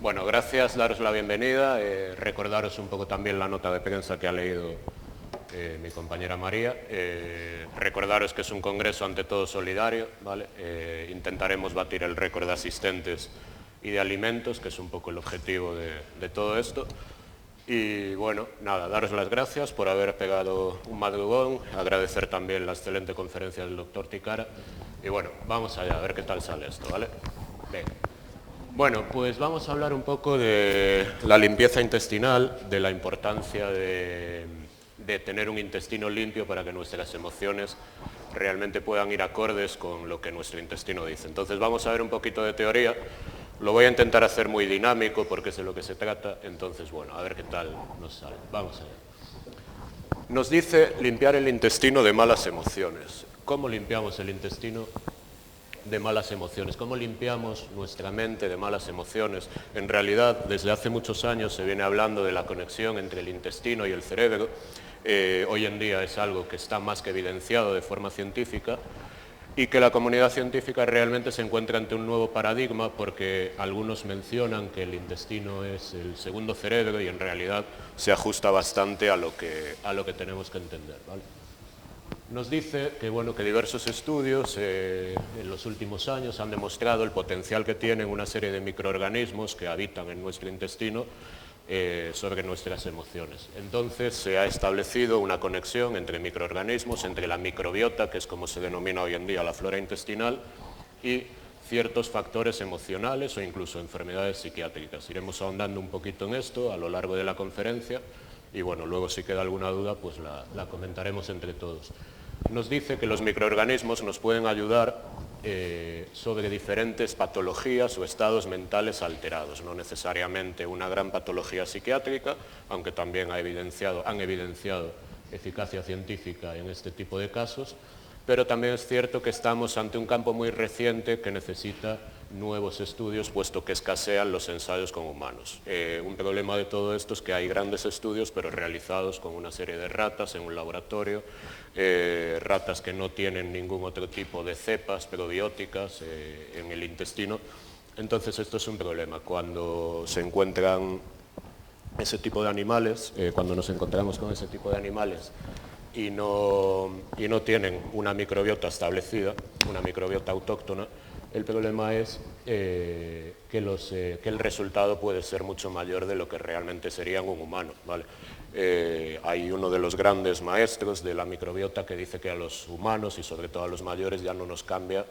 Bueno, gracias, daros la bienvenida, recordaros un poco también la nota de prensa que ha leído mi compañera María, recordaros que es un congreso ante todo solidario, ¿vale? Intentaremos batir el récord de asistentes y de alimentos, que es un poco el objetivo de todo esto. Y bueno, nada, daros las gracias por haber pegado un madrugón, agradecer también la excelente conferencia del doctor Ticara. Y bueno, vamos allá, a ver qué tal sale esto, ¿vale? Venga. Bueno, pues vamos a hablar un poco de la limpieza intestinal, de la importancia de tener un intestino limpio para que nuestras emociones realmente puedan ir acordes con lo que nuestro intestino dice. Entonces vamos a ver un poquito de teoría. Lo voy a intentar hacer muy dinámico porque es de lo que se trata. Entonces, bueno, a ver qué tal nos sale. Vamos allá. Nos dice limpiar el intestino de malas emociones. ¿Cómo limpiamos el intestino de malas emociones? ¿Cómo limpiamos nuestra mente de malas emociones? En realidad, desde hace muchos años se viene hablando de la conexión entre el intestino y el cerebro. Hoy en día es algo que está más que evidenciado de forma científica y que la comunidad científica realmente se encuentra ante un nuevo paradigma porque algunos mencionan que el intestino es el segundo cerebro y en realidad se ajusta bastante a lo que tenemos que entender, ¿vale? Nos dice que, bueno, que diversos estudios en los últimos años han demostrado el potencial que tienen una serie de microorganismos que habitan en nuestro intestino sobre nuestras emociones. Entonces se ha establecido una conexión entre microorganismos, entre la microbiota, que es como se denomina hoy en día la flora intestinal, y ciertos factores emocionales o incluso enfermedades psiquiátricas. Iremos ahondando un poquito en esto a lo largo de la conferencia y bueno, luego si queda alguna duda pues la comentaremos entre todos. Nos dice que los microorganismos nos pueden ayudar sobre diferentes patologías o estados mentales alterados, no necesariamente una gran patología psiquiátrica, aunque también han evidenciado eficacia científica en este tipo de casos, pero también es cierto que estamos ante un campo muy reciente que necesita nuevos estudios, puesto que escasean los ensayos con humanos. Un problema de todo esto es que hay grandes estudios, pero realizados con una serie de ratas en un laboratorio, ratas que no tienen ningún otro tipo de cepas probióticas en el intestino. Entonces esto es un problema. Cuando se encuentran ese tipo de animales, cuando nos encontramos con ese tipo de animales y no tienen una microbiota establecida, una microbiota autóctona, el problema es que el resultado puede ser mucho mayor de lo que realmente sería un humano, ¿vale? Hay uno de los grandes maestros de la microbiota que dice que a los humanos y sobre todo a los mayores ya no nos cambia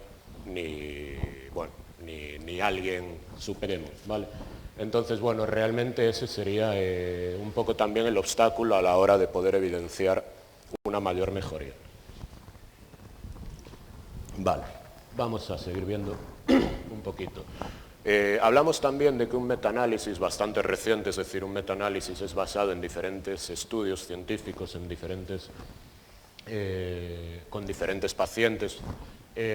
ni alguien supremo, ¿vale? Entonces, bueno, realmente ese sería un poco también el obstáculo a la hora de poder evidenciar una mayor mejoría. Vale, vamos a seguir viendo un poquito. Hablamos también de que un metaanálisis bastante reciente, es decir, un metaanálisis es basado en diferentes estudios científicos, con diferentes pacientes.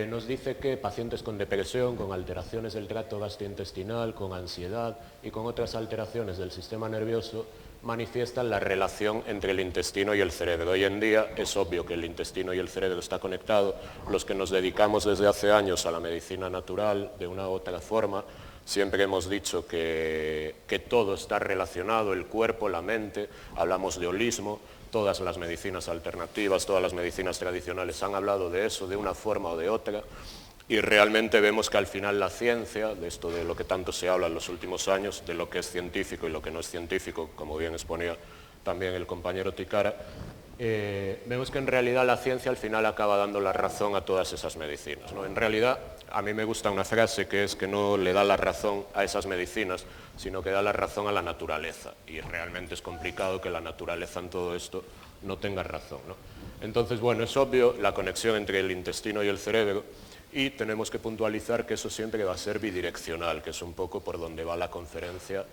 Nos dice que pacientes con depresión, con alteraciones del tracto gastrointestinal, con ansiedad y con otras alteraciones del sistema nervioso manifiestan la relación entre el intestino y el cerebro. Hoy en día es obvio que el intestino y el cerebro está conectado. Los que nos dedicamos desde hace años a la medicina natural, de una u otra forma, siempre hemos dicho que todo está relacionado, el cuerpo, la mente, hablamos de holismo. Todas las medicinas alternativas, todas las medicinas tradicionales han hablado de eso de una forma o de otra y realmente vemos que al final la ciencia, de esto de lo que tanto se habla en los últimos años, de lo que es científico y lo que no es científico, como bien exponía también el compañero Ticara, vemos que en realidad la ciencia al final acaba dando la razón a todas esas medicinas, ¿no? En realidad, a mí me gusta una frase que es que no le da la razón a esas medicinas, sino que da la razón a la naturaleza. Y realmente es complicado que la naturaleza en todo esto no tenga razón, ¿no? Entonces, bueno, es obvio la conexión entre el intestino y el cerebro y tenemos que puntualizar que eso siempre va a ser bidireccional, que es un poco por donde va la conferencia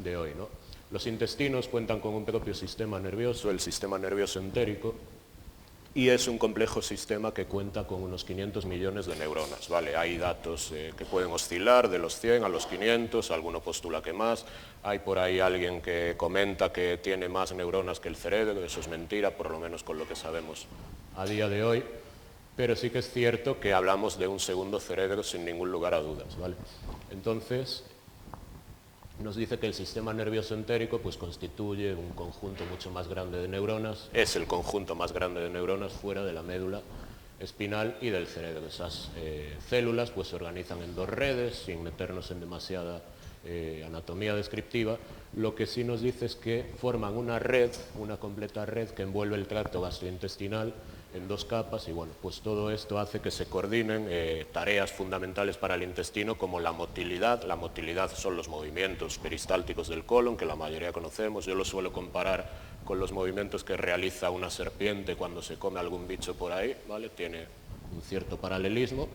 de hoy, ¿no? Los intestinos cuentan con un propio sistema nervioso, el sistema nervioso entérico, y es un complejo sistema que cuenta con unos 500 millones de neuronas, ¿vale? Hay datos que pueden oscilar de los 100 a los 500, alguno postula que más, hay por ahí alguien que comenta que tiene más neuronas que el cerebro, eso es mentira, por lo menos con lo que sabemos a día de hoy, pero sí que es cierto que hablamos de un segundo cerebro sin ningún lugar a dudas, ¿vale? Entonces, nos dice que el sistema nervioso entérico pues, constituye un conjunto mucho más grande de neuronas, es el conjunto más grande de neuronas fuera de la médula espinal y del cerebro. Esas células pues, se organizan en dos redes, sin meternos en demasiada anatomía descriptiva. Lo que sí nos dice es que forman una red, una completa red que envuelve el tracto gastrointestinal en dos capas y bueno, pues todo esto hace que se coordinen tareas fundamentales para el intestino como la motilidad. La motilidad son los movimientos peristálticos del colon, que la mayoría conocemos. Yo lo suelo comparar con los movimientos que realiza una serpiente cuando se come algún bicho por ahí, ¿vale? Tiene un cierto paralelismo.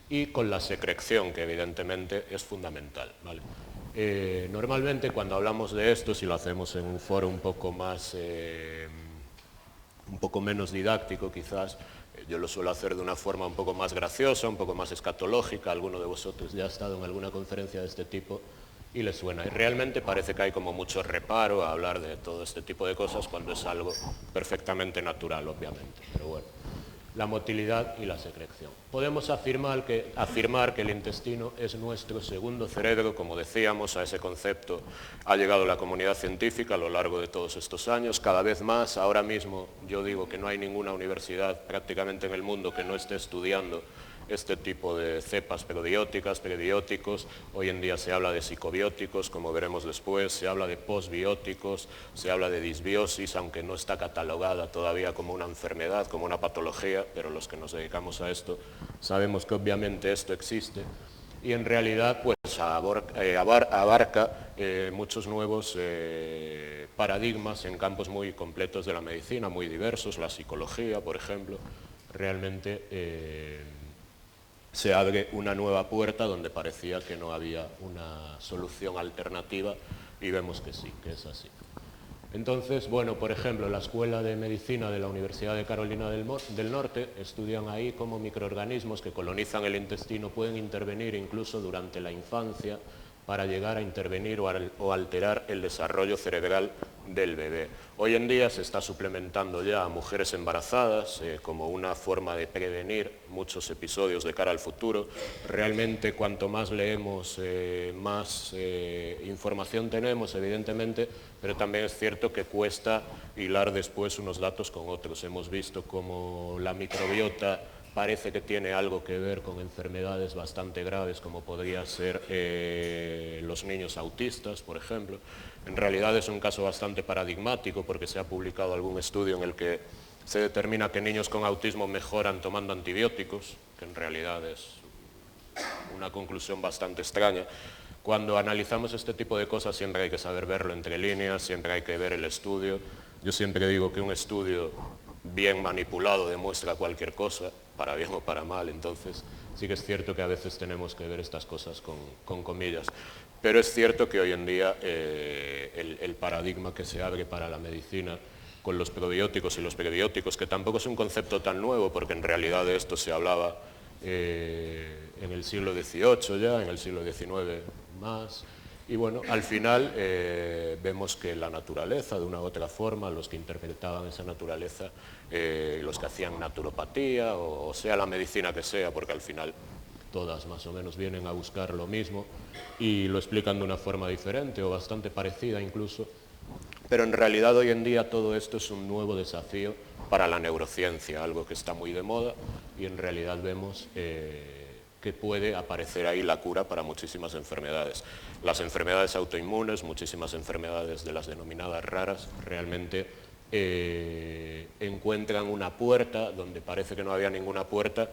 Y con la secreción, que evidentemente es fundamental, ¿vale? Normalmente cuando hablamos de esto, si lo hacemos en un foro un poco más, un poco menos didáctico quizás, yo lo suelo hacer de una forma un poco más graciosa, un poco más escatológica. Alguno de vosotros ya ha estado en alguna conferencia de este tipo y le suena. Y realmente parece que hay como mucho reparo a hablar de todo este tipo de cosas cuando es algo perfectamente natural, obviamente. Pero bueno, la motilidad y la secreción. Podemos afirmar que el intestino es nuestro segundo cerebro. Como decíamos, a ese concepto ha llegado la comunidad científica a lo largo de todos estos años, cada vez más. Ahora mismo yo digo que no hay ninguna universidad prácticamente en el mundo que no esté estudiando este tipo de cepas probióticas, prebióticos. Hoy en día se habla de psicobióticos, como veremos después, se habla de postbióticos, se habla de disbiosis, aunque no está catalogada todavía como una enfermedad, como una patología, pero los que nos dedicamos a esto sabemos que obviamente esto existe y en realidad pues abarca muchos nuevos paradigmas en campos muy completos de la medicina, muy diversos. La psicología, por ejemplo, realmente se abre una nueva puerta donde parecía que no había una solución alternativa y vemos que sí, que es así. Entonces, bueno, por ejemplo, la Escuela de Medicina de la Universidad de Carolina del Norte estudian ahí cómo microorganismos que colonizan el intestino pueden intervenir incluso durante la infancia para llegar a intervenir o alterar el desarrollo cerebral del bebé. Hoy en día se está suplementando ya a mujeres embarazadas como una forma de prevenir muchos episodios de cara al futuro. Realmente cuanto más leemos, más información tenemos, evidentemente, pero también es cierto que cuesta hilar después unos datos con otros. Hemos visto cómo la microbiota parece que tiene algo que ver con enfermedades bastante graves como podría ser los niños autistas, por ejemplo. En realidad es un caso bastante paradigmático porque se ha publicado algún estudio en el que se determina que niños con autismo mejoran tomando antibióticos, que en realidad es una conclusión bastante extraña. Cuando analizamos este tipo de cosas siempre hay que saber verlo entre líneas, siempre hay que ver el estudio. Yo siempre digo que un estudio bien manipulado demuestra cualquier cosa, para bien o para mal, entonces sí que es cierto que a veces tenemos que ver estas cosas con comillas. Pero es cierto que hoy en día el paradigma que se abre para la medicina con los probióticos y los prebióticos, que tampoco es un concepto tan nuevo, porque en realidad de esto se hablaba en el siglo XVIII ya, en el siglo XIX más. Y bueno, al final vemos que la naturaleza, de una u otra forma, los que interpretaban esa naturaleza, los que hacían naturopatía, o sea la medicina que sea, porque al final todas más o menos vienen a buscar lo mismo y lo explican de una forma diferente o bastante parecida incluso. Pero en realidad hoy en día todo esto es un nuevo desafío para la neurociencia, algo que está muy de moda y en realidad vemos que puede aparecer ahí la cura para muchísimas enfermedades. Las enfermedades autoinmunes, muchísimas enfermedades de las denominadas raras, realmente encuentran una puerta donde parece que no había ninguna puerta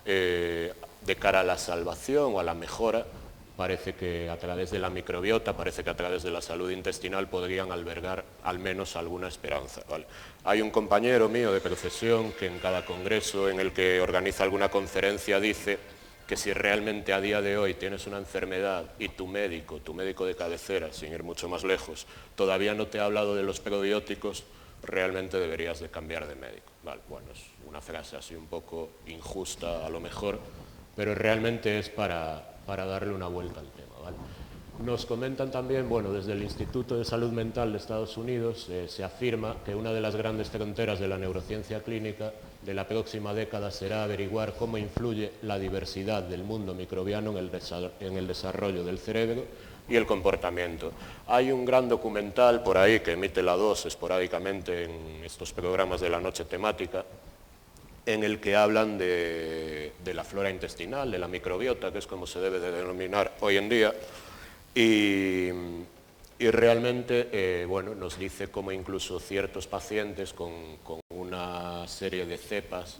de cara a la salvación o a la mejora. Parece que a través de la microbiota, parece que a través de la salud intestinal podrían albergar al menos alguna esperanza, ¿vale? Hay un compañero mío de profesión que en cada congreso en el que organiza alguna conferencia dice que si realmente a día de hoy tienes una enfermedad y tu médico de cabecera, sin ir mucho más lejos, todavía no te ha hablado de los probióticos, realmente deberías de cambiar de médico, ¿vale? Bueno, es una frase así un poco injusta a lo mejor, pero realmente es para darle una vuelta al tema, ¿vale? Nos comentan también, bueno, desde el Instituto de Salud Mental de Estados Unidos se afirma que una de las grandes fronteras de la neurociencia clínica de la próxima década será averiguar cómo influye la diversidad del mundo microbiano en el desarrollo del cerebro. y el comportamiento. Hay un gran documental por ahí que emite la 2 esporádicamente en estos programas de la noche temática, en el que hablan de la flora intestinal, de la microbiota, que es como se debe de denominar hoy en día, y realmente bueno, nos dice cómo incluso ciertos pacientes con una serie de cepas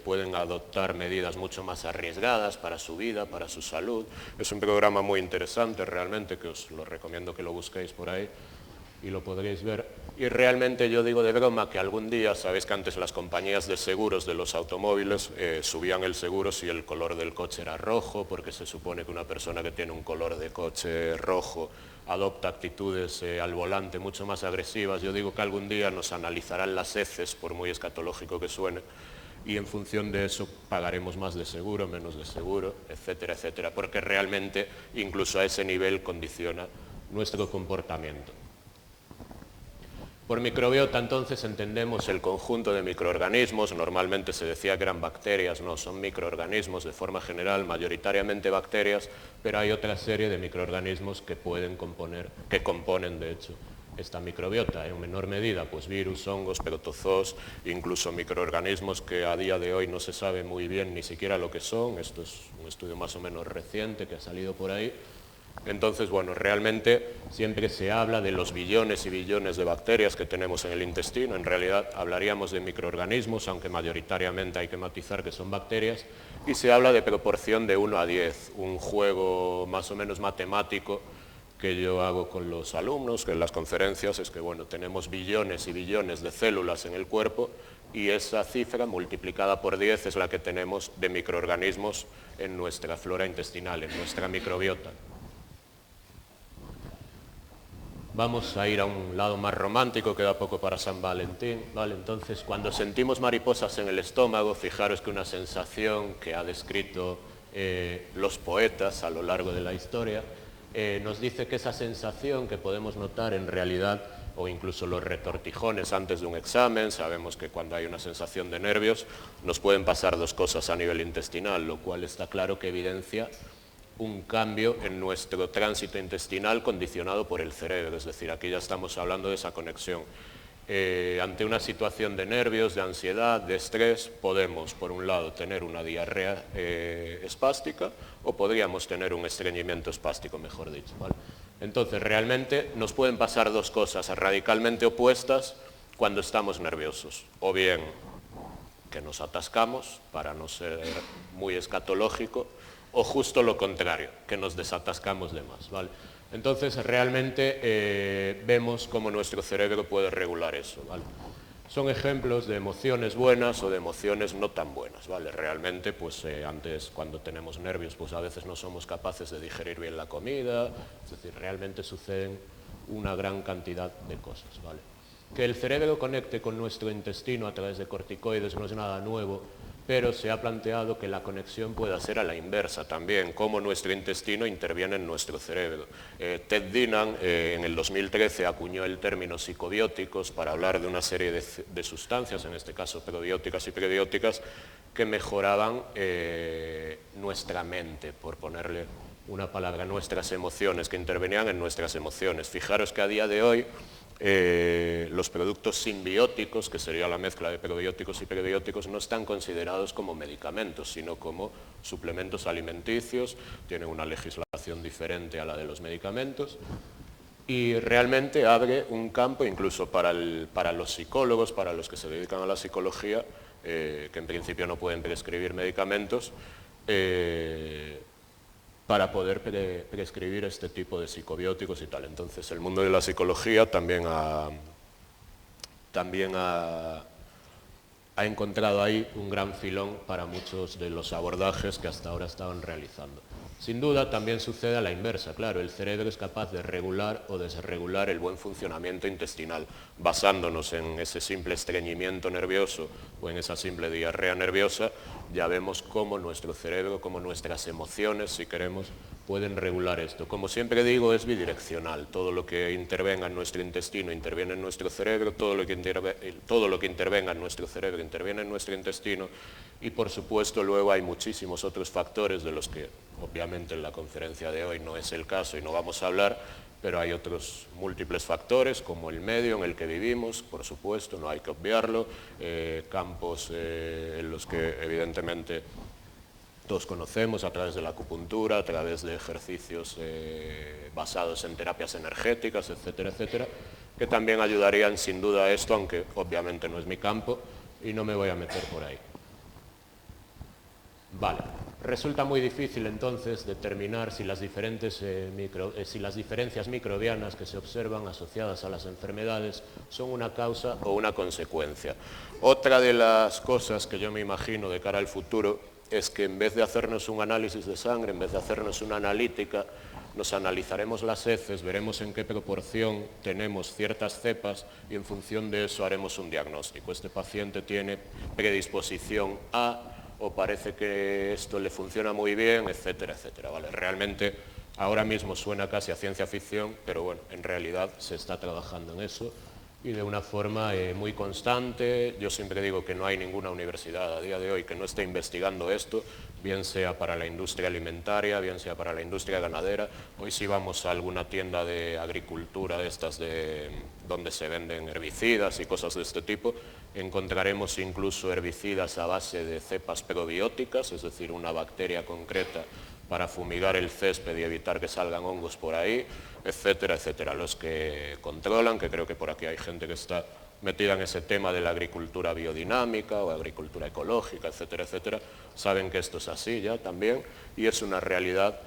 pueden adoptar medidas mucho más arriesgadas para su vida, para su salud. Es un programa muy interesante realmente, que os lo recomiendo que lo busquéis por ahí y lo podréis ver. Y realmente yo digo de broma que algún día, sabéis que antes las compañías de seguros de los automóviles subían el seguro si el color del coche era rojo, porque se supone que una persona que tiene un color de coche rojo adopta actitudes al volante mucho más agresivas. Yo digo que algún día nos analizarán las heces, por muy escatológico que suene, y en función de eso pagaremos más de seguro, menos de seguro, etcétera, etcétera, porque realmente incluso a ese nivel condiciona nuestro comportamiento. Por microbiota entonces entendemos el conjunto de microorganismos, normalmente se decía que eran bacterias, no, son microorganismos de forma general, mayoritariamente bacterias, pero hay otra serie de microorganismos que componen de hecho esta microbiota, en menor medida pues virus, hongos, protozoos, incluso microorganismos que a día de hoy no se sabe muy bien ni siquiera lo que son. Esto es un estudio más o menos reciente que ha salido por ahí. Entonces, bueno, realmente siempre se habla de los billones y billones de bacterias que tenemos en el intestino. En realidad hablaríamos de microorganismos, aunque mayoritariamente hay que matizar que son bacterias, y se habla de proporción de 1 a 10, un juego más o menos matemático que yo hago con los alumnos, que en las conferencias es que, bueno, tenemos billones y billones de células en el cuerpo y esa cifra multiplicada por 10 es la que tenemos de microorganismos en nuestra flora intestinal, en nuestra microbiota. Vamos a ir a un lado más romántico, queda poco para San Valentín, ¿vale? Entonces, cuando sentimos mariposas en el estómago, fijaros que una sensación que ha descrito los poetas a lo largo de la historia, nos dice que esa sensación que podemos notar en realidad, o incluso los retortijones antes de un examen, sabemos que cuando hay una sensación de nervios nos pueden pasar dos cosas a nivel intestinal, lo cual está claro que evidencia un cambio en nuestro tránsito intestinal condicionado por el cerebro, es decir, aquí ya estamos hablando de esa conexión. Ante una situación de nervios, de ansiedad, de estrés, podemos, por un lado, tener una diarrea espástica o podríamos tener un estreñimiento espástico, mejor dicho, ¿vale? Entonces, realmente nos pueden pasar dos cosas radicalmente opuestas cuando estamos nerviosos, o bien que nos atascamos, para no ser muy escatológico, o justo lo contrario, que nos desatascamos de más, ¿vale? Entonces, realmente vemos cómo nuestro cerebro puede regular eso, ¿vale? Son ejemplos de emociones buenas o de emociones no tan buenas, ¿vale? Realmente, pues antes, cuando tenemos nervios, pues a veces no somos capaces de digerir bien la comida, es decir, realmente suceden una gran cantidad de cosas, ¿vale? Que el cerebro conecte con nuestro intestino a través de corticoides no es nada nuevo, pero se ha planteado que la conexión pueda ser a la inversa también, cómo nuestro intestino interviene en nuestro cerebro. Ted Dinnan en el 2013 acuñó el término psicobióticos para hablar de una serie de sustancias, en este caso probióticas y prebióticas, que mejoraban nuestra mente, por ponerle una palabra, nuestras emociones, que intervenían en nuestras emociones. Fijaros que a día de hoy los productos simbióticos, que sería la mezcla de probióticos y prebióticos, no están considerados como medicamentos, sino como suplementos alimenticios, tienen una legislación diferente a la de los medicamentos, y realmente abre un campo incluso para los psicólogos, para los que se dedican a la psicología, que en principio no pueden prescribir medicamentos, para poder prescribir este tipo de psicobióticos y tal. Entonces, el mundo de la psicología también ha encontrado ahí un gran filón para muchos de los abordajes que hasta ahora estaban realizando. Sin duda, también sucede a la inversa, claro, el cerebro es capaz de regular o desregular el buen funcionamiento intestinal, basándonos en ese simple estreñimiento nervioso o en esa simple diarrea nerviosa, ya vemos cómo nuestro cerebro, cómo nuestras emociones, si queremos, pueden regular esto. Como siempre digo, es bidireccional. Todo lo que intervenga en nuestro intestino interviene en nuestro cerebro, todo lo que intervenga en nuestro cerebro interviene en nuestro intestino, y por supuesto luego hay muchísimos otros factores de los que obviamente en la conferencia de hoy no es el caso y no vamos a hablar, pero hay otros múltiples factores, como el medio en el que vivimos, por supuesto, no hay que obviarlo, campos en los que evidentemente todos conocemos a través de la acupuntura, a través de ejercicios basados en terapias energéticas, etcétera, etcétera, que también ayudarían sin duda a esto, aunque obviamente no es mi campo y no me voy a meter por ahí. Vale, resulta muy difícil entonces determinar si las diferencias microbianas que se observan asociadas a las enfermedades son una causa o una consecuencia. Otra de las cosas que yo me imagino de cara al futuro es que en vez de hacernos un análisis de sangre, en vez de hacernos una analítica, nos analizaremos las heces, veremos en qué proporción tenemos ciertas cepas y en función de eso haremos un diagnóstico. Este paciente tiene predisposición a, o parece que esto le funciona muy bien, etcétera, etcétera. ¿Vale? Realmente ahora mismo suena casi a ciencia ficción, pero bueno, en realidad se está trabajando en eso y de una forma muy constante. Yo siempre digo que no hay ninguna universidad a día de hoy que no esté investigando esto, bien sea para la industria alimentaria, bien sea para la industria ganadera. Hoy si vamos a alguna tienda de agricultura de estas donde se venden herbicidas y cosas de este tipo, encontraremos incluso herbicidas a base de cepas probióticas, es decir, una bacteria concreta para fumigar el césped y evitar que salgan hongos por ahí, etcétera, etcétera. Los que controlan, que creo que por aquí hay gente que está metida en ese tema de la agricultura biodinámica o agricultura ecológica, etcétera, etcétera, saben que esto es así ya también y es una realidad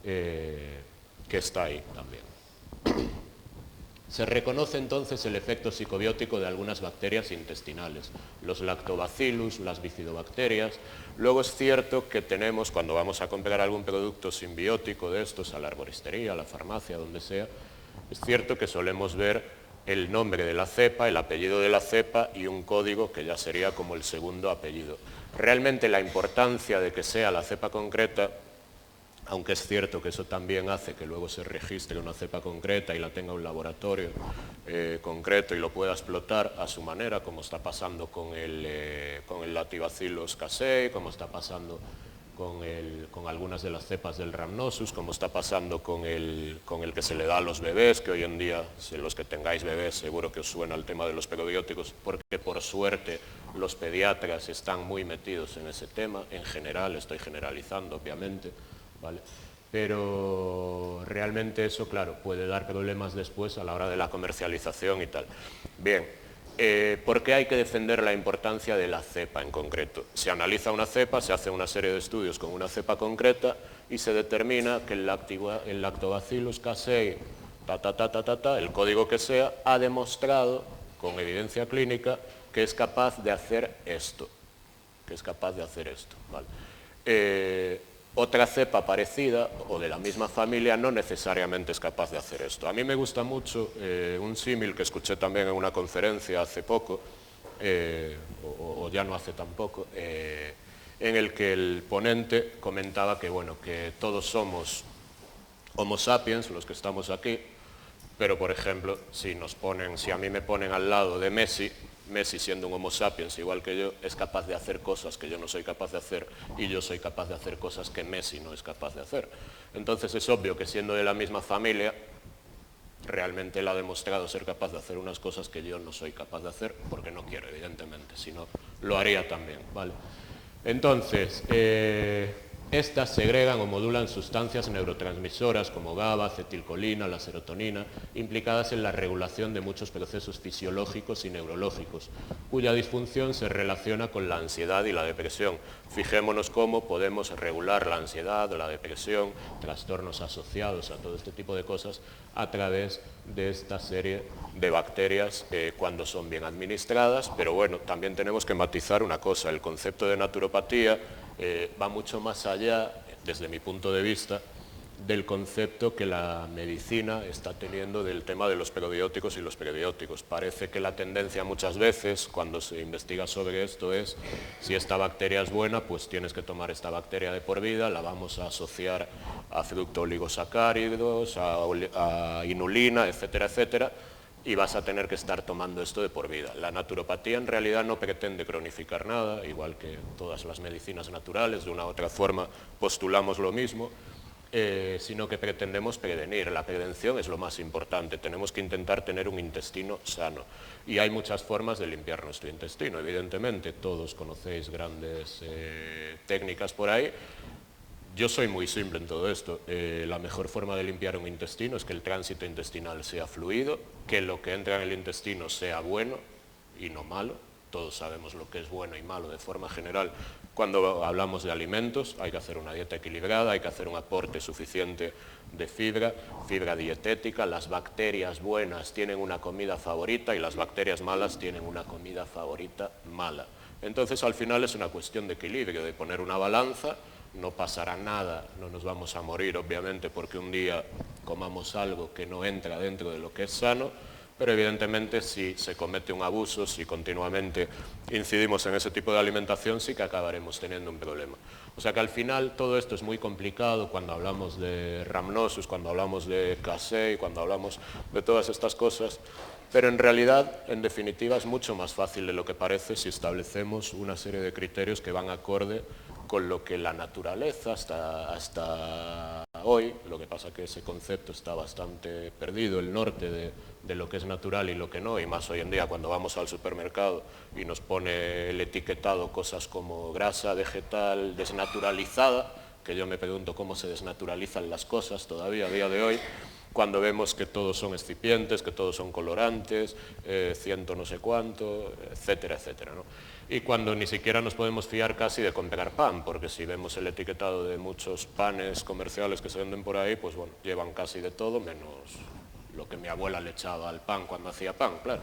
que está ahí también. Se reconoce entonces el efecto psicobiótico de algunas bacterias intestinales, los lactobacillus, las bifidobacterias. Luego es cierto que tenemos, cuando vamos a comprar algún producto simbiótico de estos, a la arboristería, a la farmacia, donde sea, es cierto que solemos ver el nombre de la cepa, el apellido de la cepa y un código que ya sería como el segundo apellido. Realmente la importancia de que sea la cepa concreta, aunque es cierto que eso también hace que luego se registre una cepa concreta y la tenga un laboratorio concreto y lo pueda explotar a su manera, como está pasando con el Lactobacillus casei, como está pasando con algunas de las cepas del Rhamnosus, como está pasando con el que se le da a los bebés, que hoy en día, si los que tengáis bebés, seguro que os suena el tema de los probióticos, porque por suerte los pediatras están muy metidos en ese tema, en general, estoy generalizando obviamente, ¿vale? Pero realmente eso, claro, puede dar problemas después a la hora de la comercialización y tal. Bien, ¿por qué hay que defender la importancia de la cepa en concreto? Se analiza una cepa, se hace una serie de estudios con una cepa concreta y se determina que el Lactobacillus casei, el código que sea, ha demostrado con evidencia clínica que es capaz de hacer esto. ¿Vale? Otra cepa parecida o de la misma familia no necesariamente es capaz de hacer esto. A mí me gusta mucho un símil que escuché también en una conferencia hace poco, o ya no hace tan poco, en el que el ponente comentaba que, bueno, que todos somos Homo sapiens, los que estamos aquí, pero por ejemplo, si a mí me ponen al lado de Messi siendo un Homo sapiens igual que yo, es capaz de hacer cosas que yo no soy capaz de hacer y yo soy capaz de hacer cosas que Messi no es capaz de hacer. Entonces es obvio que siendo de la misma familia, realmente él ha demostrado ser capaz de hacer unas cosas que yo no soy capaz de hacer, porque no quiero, evidentemente, si no, lo haría también, ¿vale? Entonces, estas segregan o modulan sustancias neurotransmisoras como GABA, acetilcolina, la serotonina, implicadas en la regulación de muchos procesos fisiológicos y neurológicos, cuya disfunción se relaciona con la ansiedad y la depresión. Fijémonos cómo podemos regular la ansiedad, la depresión, trastornos asociados a todo este tipo de cosas a través de esta serie de bacterias cuando son bien administradas, pero bueno, también tenemos que matizar una cosa, el concepto de naturopatía va mucho más allá, desde mi punto de vista, del concepto que la medicina está teniendo del tema de los probióticos y los prebióticos. Parece que la tendencia muchas veces, cuando se investiga sobre esto, es si esta bacteria es buena, pues tienes que tomar esta bacteria de por vida, la vamos a asociar a fructooligosacáridos, a inulina, etcétera, etcétera, y vas a tener que estar tomando esto de por vida. La naturopatía en realidad no pretende cronificar nada, igual que todas las medicinas naturales, de una u otra forma postulamos lo mismo, sino que pretendemos prevenir. La prevención es lo más importante, tenemos que intentar tener un intestino sano. Y hay muchas formas de limpiar nuestro intestino, evidentemente, todos conocéis grandes técnicas por ahí. Yo soy muy simple en todo esto. La mejor forma de limpiar un intestino es que el tránsito intestinal sea fluido, que lo que entra en el intestino sea bueno y no malo. Todos sabemos lo que es bueno y malo de forma general. Cuando hablamos de alimentos, hay que hacer una dieta equilibrada, hay que hacer un aporte suficiente de fibra, fibra dietética. Las bacterias buenas tienen una comida favorita y las bacterias malas tienen una comida favorita mala. Entonces, al final es una cuestión de equilibrio, de poner una balanza. No pasará nada, no nos vamos a morir, obviamente, porque un día comamos algo que no entra dentro de lo que es sano, pero evidentemente si se comete un abuso, si continuamente incidimos en ese tipo de alimentación, sí que acabaremos teniendo un problema. O sea que al final todo esto es muy complicado cuando hablamos de Rhamnosus, cuando hablamos de Casey, cuando hablamos de todas estas cosas, pero en realidad, en definitiva, es mucho más fácil de lo que parece si establecemos una serie de criterios que van acorde con lo que la naturaleza hasta hoy, lo que pasa que ese concepto está bastante perdido, el norte de lo que es natural y lo que no, y más hoy en día cuando vamos al supermercado y nos pone el etiquetado cosas como grasa vegetal desnaturalizada, que yo me pregunto cómo se desnaturalizan las cosas todavía a día de hoy, cuando vemos que todos son excipientes, que todos son colorantes, ciento no sé cuánto, etcétera, etcétera, ¿no? Y cuando ni siquiera nos podemos fiar casi de comprar pan, porque si vemos el etiquetado de muchos panes comerciales que se venden por ahí, pues bueno, llevan casi de todo, menos lo que mi abuela le echaba al pan cuando hacía pan, claro.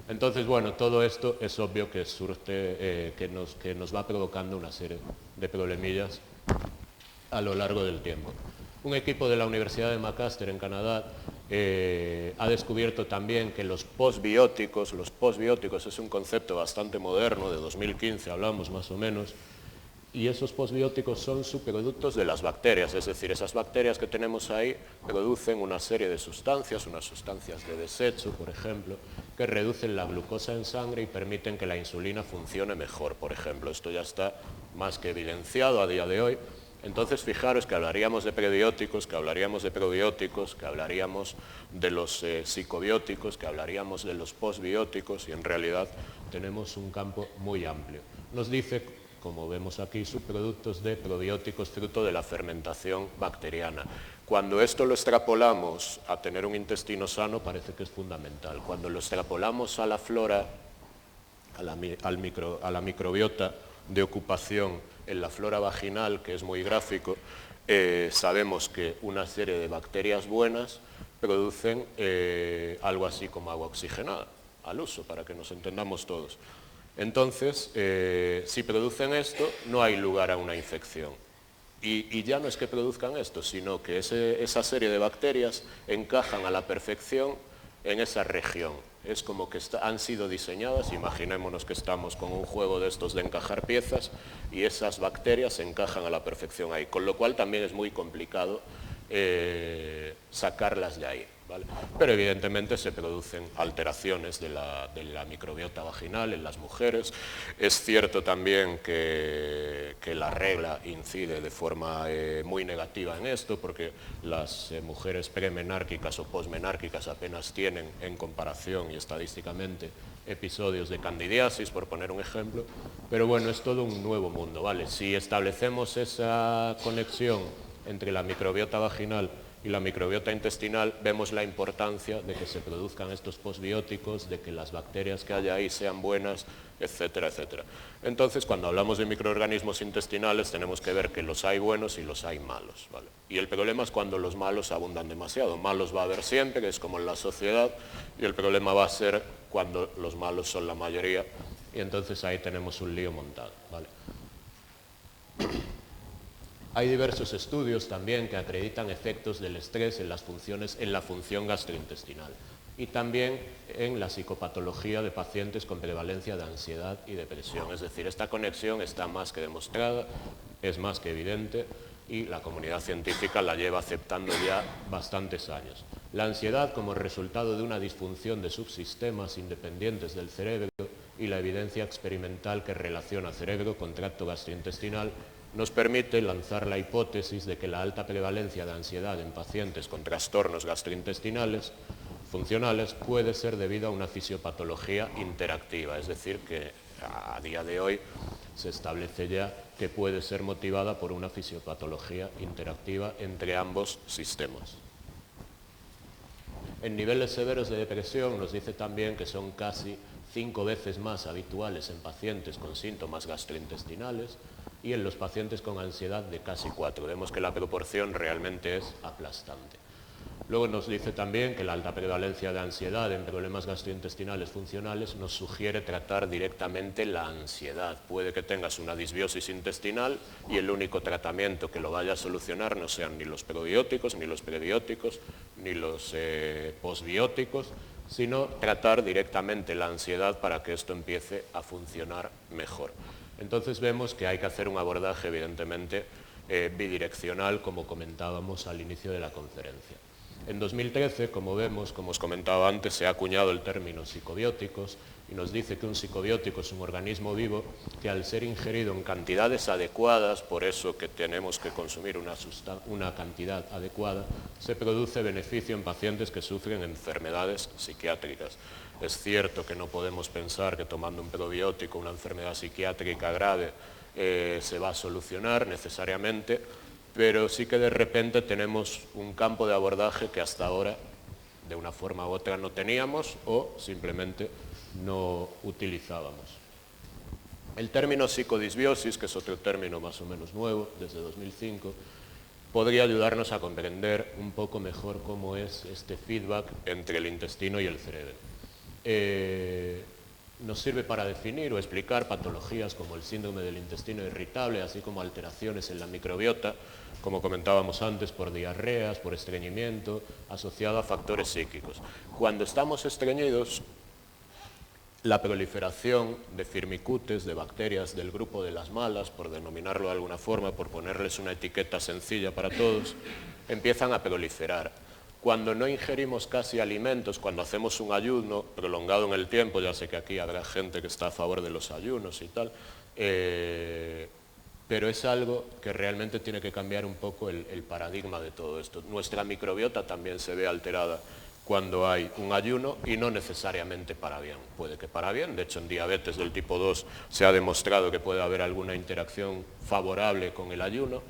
Entonces, bueno, todo esto es obvio que surte, que nos va provocando una serie de problemillas a lo largo del tiempo. Un equipo de la Universidad de Macmaster en Canadá ha descubierto también que los postbióticos es un concepto bastante moderno, de 2015 hablamos más o menos, y esos postbióticos son subproductos de las bacterias, es decir, esas bacterias que tenemos ahí producen una serie de sustancias, unas sustancias de desecho, por ejemplo, que reducen la glucosa en sangre y permiten que la insulina funcione mejor, por ejemplo. Esto ya está más que evidenciado a día de hoy. Entonces, fijaros que hablaríamos de prebióticos, que hablaríamos de probióticos, que hablaríamos de los psicobióticos, que hablaríamos de los postbióticos, y en realidad tenemos un campo muy amplio. Nos dice, como vemos aquí, subproductos de probióticos fruto de la fermentación bacteriana. Cuando esto lo extrapolamos a tener un intestino sano, parece que es fundamental. Cuando lo extrapolamos a la flora, a la microbiota de ocupación en la flora vaginal, que es muy gráfico, sabemos que una serie de bacterias buenas producen algo así como agua oxigenada, al uso, para que nos entendamos todos. Entonces, si producen esto, no hay lugar a una infección. Y ya no es que produzcan esto, sino que esa serie de bacterias encajan a la perfección en esa región. Es como que han sido diseñadas, imaginémonos que estamos con un juego de estos de encajar piezas y esas bacterias encajan a la perfección ahí, con lo cual también es muy complicado sacarlas de ahí, ¿vale? Pero evidentemente se producen alteraciones de la microbiota vaginal en las mujeres. Es cierto también que la regla incide de forma muy negativa en esto, porque las mujeres premenárquicas o posmenárquicas apenas tienen en comparación y estadísticamente episodios de candidiasis, por poner un ejemplo, pero bueno, es todo un nuevo mundo, ¿vale? Si establecemos esa conexión entre la microbiota vaginal y la microbiota intestinal, vemos la importancia de que se produzcan estos postbióticos, de que las bacterias que haya ahí sean buenas, etcétera, etcétera. Entonces, cuando hablamos de microorganismos intestinales, tenemos que ver que los hay buenos y los hay malos, ¿vale? Y el problema es cuando los malos abundan demasiado. Malos va a haber siempre, que es como en la sociedad, y el problema va a ser cuando los malos son la mayoría, y entonces ahí tenemos un lío montado, ¿vale? Hay diversos estudios también que acreditan efectos del estrés en la función gastrointestinal y también en la psicopatología de pacientes con prevalencia de ansiedad y depresión. Es decir, esta conexión está más que demostrada, es más que evidente y la comunidad científica la lleva aceptando ya bastantes años. La ansiedad como resultado de una disfunción de subsistemas independientes del cerebro y la evidencia experimental que relaciona cerebro con tracto gastrointestinal nos permite lanzar la hipótesis de que la alta prevalencia de ansiedad en pacientes con trastornos gastrointestinales funcionales puede ser debido a una fisiopatología interactiva, es decir, que a día de hoy se establece ya que puede ser motivada por una fisiopatología interactiva entre ambos sistemas. En niveles severos de depresión nos dice también que son casi 5 veces más habituales en pacientes con síntomas gastrointestinales y en los pacientes con ansiedad de casi 4. Vemos que la proporción realmente es aplastante. Luego nos dice también que la alta prevalencia de ansiedad en problemas gastrointestinales funcionales nos sugiere tratar directamente la ansiedad. Puede que tengas una disbiosis intestinal y el único tratamiento que lo vaya a solucionar no sean ni los probióticos, ni los prebióticos, ni los posbióticos, sino tratar directamente la ansiedad para que esto empiece a funcionar mejor. Entonces vemos que hay que hacer un abordaje evidentemente bidireccional, como comentábamos al inicio de la conferencia. En 2013, como vemos, como os comentaba antes, se ha acuñado el término psicobióticos y nos dice que un psicobiótico es un organismo vivo que al ser ingerido en cantidades adecuadas, por eso que tenemos que consumir una cantidad adecuada, se produce beneficio en pacientes que sufren enfermedades psiquiátricas. Es cierto que no podemos pensar que tomando un probiótico una enfermedad psiquiátrica grave se va a solucionar necesariamente, pero sí que de repente tenemos un campo de abordaje que hasta ahora de una forma u otra no teníamos o simplemente no utilizábamos. El término psicodisbiosis, que es otro término más o menos nuevo, desde 2005, podría ayudarnos a comprender un poco mejor cómo es este feedback entre el intestino y el cerebro. Nos sirve para definir o explicar patologías como el síndrome del intestino irritable, así como alteraciones en la microbiota, como comentábamos antes, por diarreas, por estreñimiento, asociado a factores psíquicos. Cuando estamos estreñidos, la proliferación de firmicutes, de bacterias del grupo de las malas, por denominarlo de alguna forma, por ponerles una etiqueta sencilla para todos, empiezan a proliferar. Cuando no ingerimos casi alimentos, cuando hacemos un ayuno prolongado en el tiempo, ya sé que aquí habrá gente que está a favor de los ayunos y tal, pero es algo que realmente tiene que cambiar un poco el paradigma de todo esto. Nuestra microbiota también se ve alterada cuando hay un ayuno y no necesariamente para bien. Puede que para bien, de hecho en diabetes del tipo 2 se ha demostrado que puede haber alguna interacción favorable con el ayuno,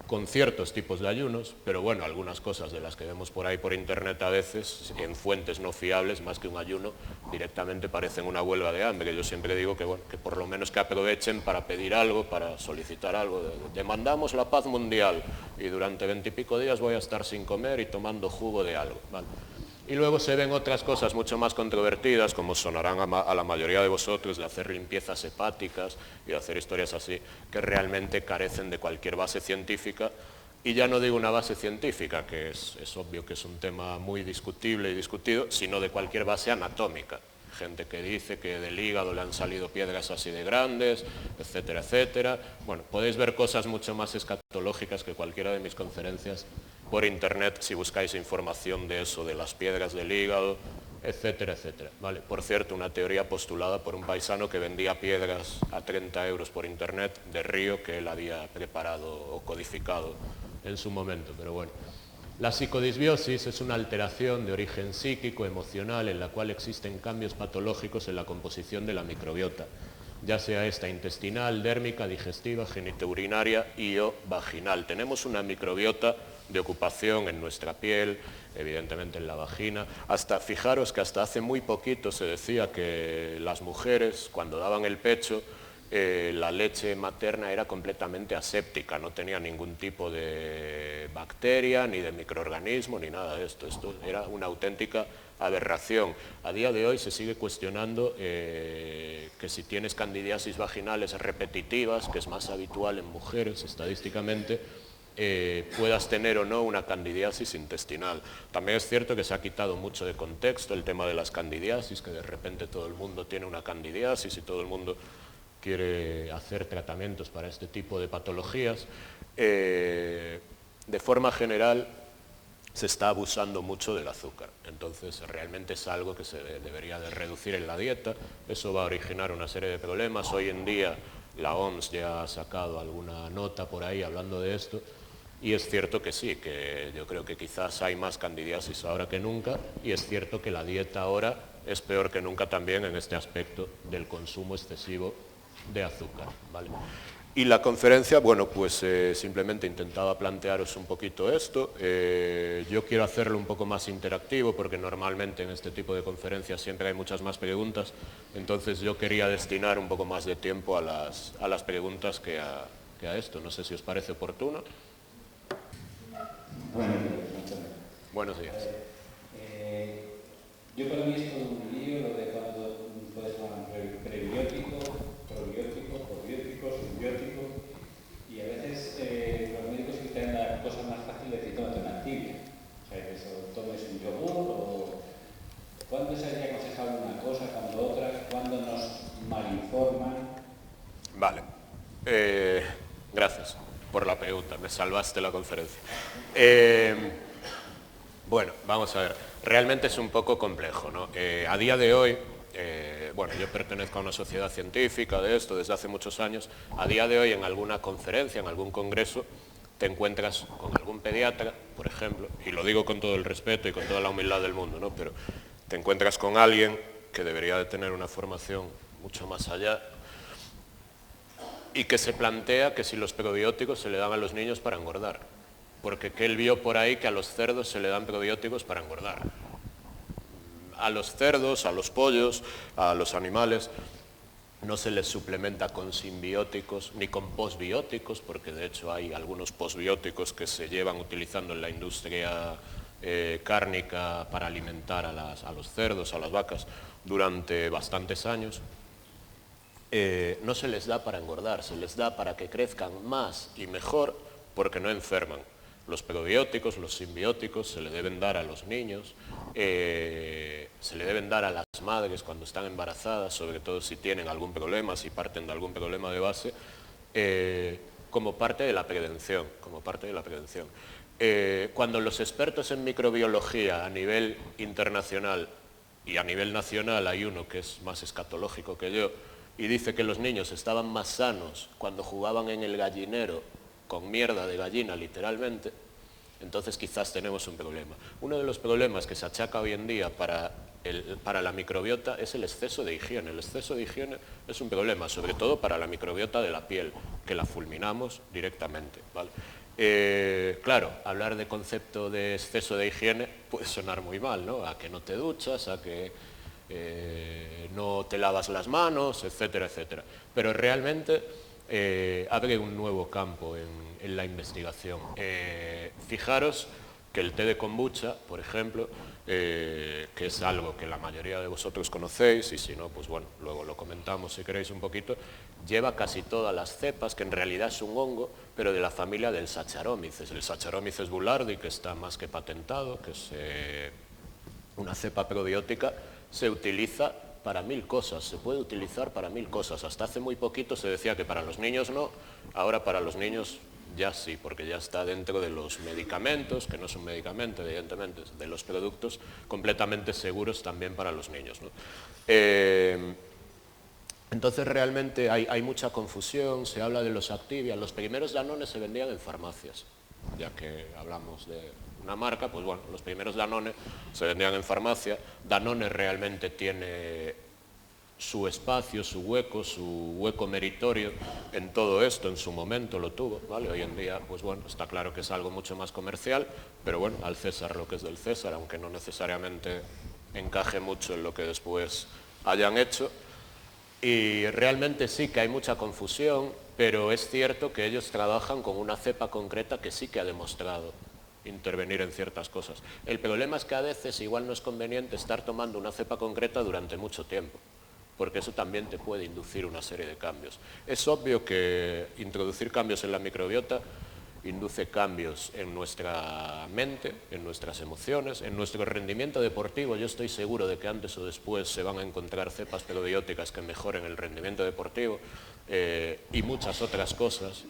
con ciertos tipos de ayunos, pero bueno, algunas cosas de las que vemos por ahí por internet a veces, en fuentes no fiables, más que un ayuno, directamente parecen una huelga de hambre. Yo siempre digo que, bueno, que por lo menos que aprovechen para pedir algo, para solicitar algo. Demandamos la paz mundial y durante 20 y pico días voy a estar sin comer y tomando jugo de algo, ¿vale? Y luego se ven otras cosas mucho más controvertidas, como sonarán a la mayoría de vosotros, de hacer limpiezas hepáticas y de hacer historias así, que realmente carecen de cualquier base científica. Y ya no digo una base científica, que es obvio que es un tema muy discutible y discutido, sino de cualquier base anatómica. Gente que dice que del hígado le han salido piedras así de grandes, etcétera, etcétera. Bueno, podéis ver cosas mucho más escatológicas que cualquiera de mis conferencias por internet si buscáis información de eso, de las piedras del hígado, etcétera, etcétera. ¿Vale? Por cierto, una teoría postulada por un paisano que vendía piedras a 30 euros por internet de río que él había preparado o codificado en su momento, pero bueno. La psicodisbiosis es una alteración de origen psíquico, emocional, en la cual existen cambios patológicos en la composición de la microbiota, ya sea esta intestinal, dérmica, digestiva, genitourinaria y o vaginal. Tenemos una microbiota de ocupación en nuestra piel, evidentemente en la vagina. Fijaros que hasta hace muy poquito se decía que las mujeres, cuando daban el pecho, la leche materna era completamente aséptica, no tenía ningún tipo de bacteria, ni de microorganismo, ni nada de esto. Esto era una auténtica aberración. A día de hoy se sigue cuestionando que si tienes candidiasis vaginales repetitivas, que es más habitual en mujeres estadísticamente, puedas tener o no una candidiasis intestinal. También es cierto que se ha quitado mucho de contexto el tema de las candidiasis, que de repente todo el mundo tiene una candidiasis y todo el mundo quiere hacer tratamientos para este tipo de patologías. De forma general, se está abusando mucho del azúcar, entonces realmente es algo que se debería de reducir en la dieta. Eso va a originar una serie de problemas. Hoy en día la OMS ya ha sacado alguna nota por ahí hablando de esto, y es cierto que sí, que yo creo que quizás hay más candidiasis ahora que nunca, y es cierto que la dieta ahora es peor que nunca también en este aspecto del consumo excesivo de azúcar, ¿vale? Y la conferencia, bueno, pues simplemente intentaba plantearos un poquito esto. Yo quiero hacerlo un poco más interactivo porque normalmente en este tipo de conferencias siempre hay muchas más preguntas, entonces yo quería destinar un poco más de tiempo a las preguntas que a esto. No sé si os parece oportuno. Buenos días. Yo para mí es todo un lío lo de cuando puedes llamar prebiótico, probiótico, probiótico, simbiótico, y a veces los médicos quieren la cosa más fácil de decir tómate una tibia, o sea, que eso tomes un yogur, o cuándo sería aconsejable una cosa, cuándo otra, cuándo nos malinforman. Vale, gracias por la pregunta, me salvaste la conferencia. Bueno, vamos a ver, realmente es un poco complejo, ¿no? A día de hoy, bueno, yo pertenezco a una sociedad científica de esto desde hace muchos años. A día de hoy en alguna conferencia, en algún congreso, te encuentras con algún pediatra, por ejemplo, y lo digo con todo el respeto y con toda la humildad del mundo, ¿no? Pero te encuentras con alguien que debería de tener una formación mucho más allá y que se plantea que si los probióticos se le dan a los niños para engordar, porque que él vio por ahí que a los cerdos se le dan probióticos para engordar. A los cerdos, a los pollos, a los animales no se les suplementa con simbióticos ni con posbióticos, porque de hecho hay algunos posbióticos que se llevan utilizando en la industria cárnica para alimentar a los cerdos, a las vacas, durante bastantes años. No se les da para engordar, se les da para que crezcan más y mejor, porque no enferman. Los probióticos, los simbióticos se le deben dar a los niños, se le deben dar a las madres cuando están embarazadas, sobre todo si tienen algún problema, si parten de algún problema de base, como parte de la prevención, cuando los expertos en microbiología a nivel internacional y a nivel nacional, hay uno que es más escatológico que yo, y dice que los niños estaban más sanos cuando jugaban en el gallinero con mierda de gallina, literalmente, entonces quizás tenemos un problema. Uno de los problemas que se achaca hoy en día para la microbiota es el exceso de higiene. El exceso de higiene es un problema, sobre todo para la microbiota de la piel, que la fulminamos directamente, ¿vale? Claro, hablar de concepto de exceso de higiene puede sonar muy mal, ¿no? A que no te duchas, a que no te lavas las manos, etcétera, etcétera. Pero realmente abre un nuevo campo en la investigación. Fijaros que el té de kombucha, por ejemplo, que es algo que la mayoría de vosotros conocéis, y si no, pues bueno, luego lo comentamos si queréis un poquito, lleva casi todas las cepas, que en realidad es un hongo, pero de la familia del Saccharomyces. El Saccharomyces boulardii, que está más que patentado, que es una cepa probiótica, se utiliza para 1000 cosas, se puede utilizar para 1000 cosas. Hasta hace muy poquito se decía que para los niños no, ahora para los niños ya sí, porque ya está dentro de los medicamentos, que no es un medicamento, evidentemente, de los productos completamente seguros también para los niños, ¿no? Entonces realmente hay mucha confusión, se habla de los Activia. Los primeros Danone se vendían en farmacias, ya que hablamos de una marca, pues bueno, los primeros Danone se vendían en farmacia. Danone realmente tiene su espacio, su hueco meritorio en todo esto, en su momento lo tuvo, ¿vale? Hoy en día, pues bueno, está claro que es algo mucho más comercial, pero bueno, al César lo que es del César, aunque no necesariamente encaje mucho en lo que después hayan hecho. Y realmente sí que hay mucha confusión, pero es cierto que ellos trabajan con una cepa concreta que sí que ha demostrado intervenir en ciertas cosas. El problema es que a veces igual no es conveniente estar tomando una cepa concreta durante mucho tiempo, porque eso también te puede inducir una serie de cambios. Es obvio que introducir cambios en la microbiota induce cambios en nuestra mente, en nuestras emociones, en nuestro rendimiento deportivo. Yo estoy seguro de que antes o después se van a encontrar cepas probióticas que mejoren el rendimiento deportivo y muchas otras cosas.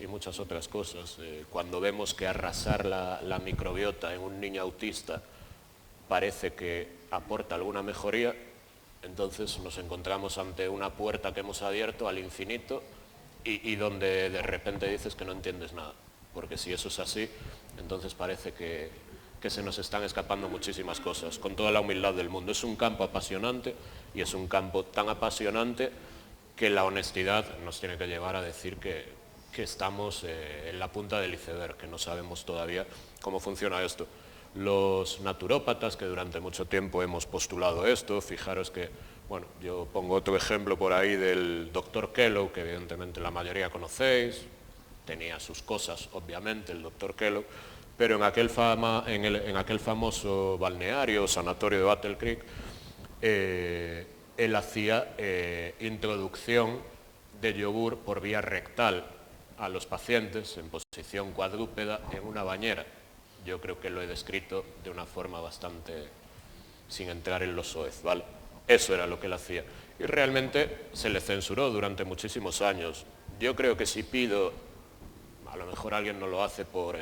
Cuando vemos que arrasar la microbiota en un niño autista parece que aporta alguna mejoría, entonces nos encontramos ante una puerta que hemos abierto al infinito y donde de repente dices que no entiendes nada. Porque si eso es así, entonces parece que se nos están escapando muchísimas cosas, con toda la humildad del mundo. Es un campo apasionante y es un campo tan apasionante que la honestidad nos tiene que llevar a decir que estamos en la punta del iceberg, que no sabemos todavía cómo funciona esto. Los naturópatas, que durante mucho tiempo hemos postulado esto, fijaros que, bueno, yo pongo otro ejemplo por ahí del Dr. Kellogg, que evidentemente la mayoría conocéis. Tenía sus cosas, obviamente, el Dr. Kellogg, pero en aquel famoso balneario, sanatorio de Battle Creek, él hacía introducción de yogur por vía rectal a los pacientes en posición cuadrúpeda en una bañera. Yo creo que lo he descrito de una forma bastante sin entrar en lo soez, ¿vale? Eso era lo que él hacía. Y realmente se le censuró durante muchísimos años. Yo creo que si pido, a lo mejor alguien no lo hace por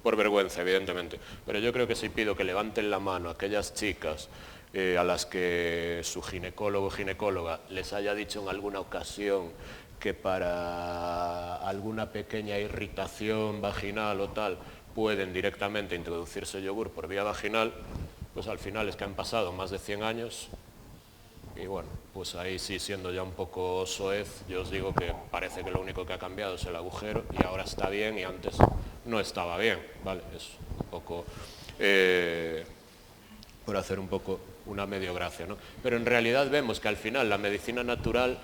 vergüenza, evidentemente, pero yo creo que si pido que levanten la mano a aquellas chicas a las que su ginecólogo o ginecóloga les haya dicho en alguna ocasión que para alguna pequeña irritación vaginal o tal pueden directamente introducirse yogur por vía vaginal, pues al final es que han pasado más de 100 años y bueno, pues ahí sí, siendo ya un poco soez, yo os digo que parece que lo único que ha cambiado es el agujero y ahora está bien y antes no estaba bien, ¿vale? Es un poco, por hacer un poco una medio gracia, ¿no? Pero en realidad vemos que al final la medicina natural,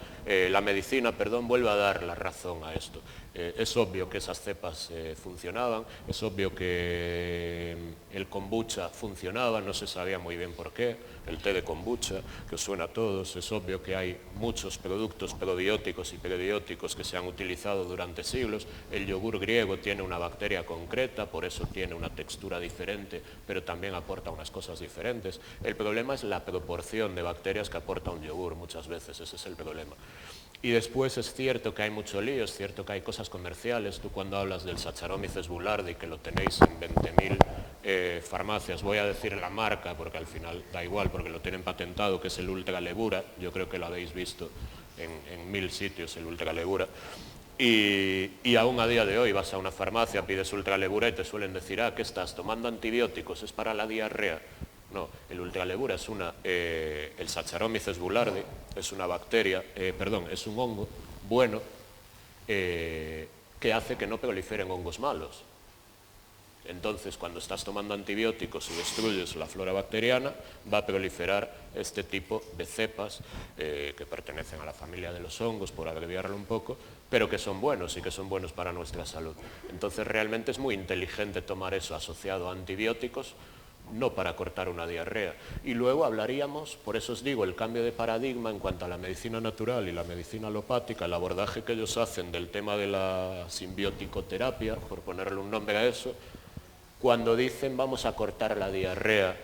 vuelve a dar la razón a esto. Es obvio que esas cepas funcionaban, es obvio que el kombucha funcionaba, no se sabía muy bien por qué, el té de kombucha, que os suena a todos, es obvio que hay muchos productos probióticos y prebióticos que se han utilizado durante siglos, el yogur griego tiene una bacteria concreta, por eso tiene una textura diferente, pero también aporta unas cosas diferentes. El problema es la proporción de bacterias que aporta un yogur muchas veces, ese es el problema. Y después es cierto que hay mucho lío, es cierto que hay cosas comerciales. Tú cuando hablas del Saccharomyces boulardii, que lo tenéis en 20.000 farmacias, voy a decir la marca porque al final da igual, porque lo tienen patentado, que es el Ultra Levura. Yo creo que lo habéis visto en 1000 sitios, el Ultra Levura. Y aún a día de hoy vas a una farmacia, pides Ultra Levura y te suelen decir, ¿qué estás tomando antibióticos? ¿Es para la diarrea? No, el ultralevura es el Saccharomyces boulardii, es una bacteria, es un hongo bueno que hace que no proliferen hongos malos. Entonces, cuando estás tomando antibióticos y destruyes la flora bacteriana, va a proliferar este tipo de cepas que pertenecen a la familia de los hongos, por abreviarlo un poco, pero que son buenos y que son buenos para nuestra salud. Entonces, realmente es muy inteligente tomar eso asociado a antibióticos, no para cortar una diarrea. Y luego hablaríamos, por eso os digo, el cambio de paradigma en cuanto a la medicina natural y la medicina alopática, el abordaje que ellos hacen del tema de la simbiótico-terapia, por ponerle un nombre a eso, cuando dicen vamos a cortar la diarrea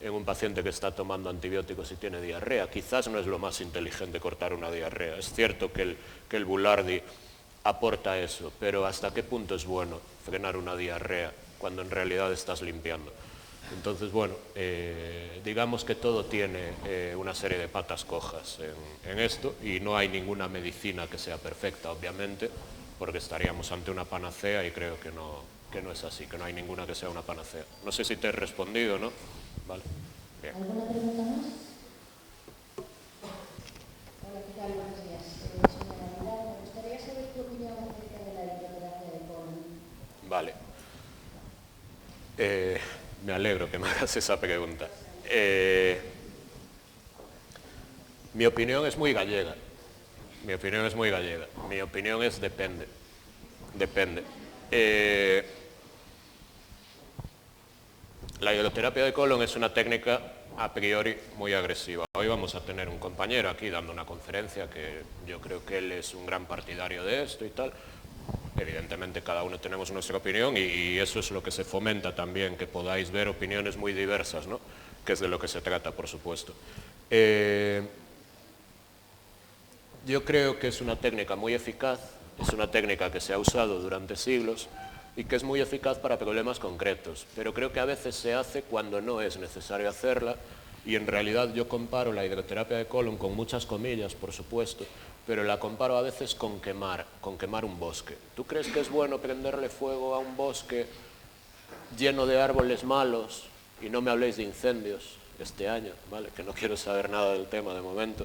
en un paciente que está tomando antibióticos y tiene diarrea, quizás no es lo más inteligente cortar una diarrea. Es cierto que el Boulardii aporta eso, pero ¿hasta qué punto es bueno frenar una diarrea cuando en realidad estás limpiando? Entonces, bueno, digamos que todo tiene una serie de patas cojas en esto y no hay ninguna medicina que sea perfecta, obviamente, porque estaríamos ante una panacea y creo que no es así, que no hay ninguna que sea una panacea. No sé si te he respondido, ¿no? Vale. Bien. ¿Alguna pregunta más? Hola, ¿qué tal? Buenos días. Señora Aguilar, me gustaría saber tu opinión acerca de la hidroterapia de polen. Vale. Me alegro que me hagas esa pregunta. Mi opinión es muy gallega. Mi opinión es muy gallega. Mi opinión es depende. Depende. La hidroterapia de colon es una técnica a priori muy agresiva. Hoy vamos a tener un compañero aquí dando una conferencia que yo creo que él es un gran partidario de esto y tal. Evidentemente cada uno tenemos nuestra opinión y eso es lo que se fomenta también, que podáis ver opiniones muy diversas, ¿no? Que es de lo que se trata, por supuesto. Yo creo que es una técnica muy eficaz, es una técnica que se ha usado durante siglos y que es muy eficaz para problemas concretos, pero creo que a veces se hace cuando no es necesario hacerla y en realidad yo comparo la hidroterapia de colon con muchas comillas, por supuesto, pero la comparo a veces con quemar un bosque. ¿Tú crees que es bueno prenderle fuego a un bosque lleno de árboles malos? Y no me habléis de incendios este año, ¿vale? Que no quiero saber nada del tema de momento.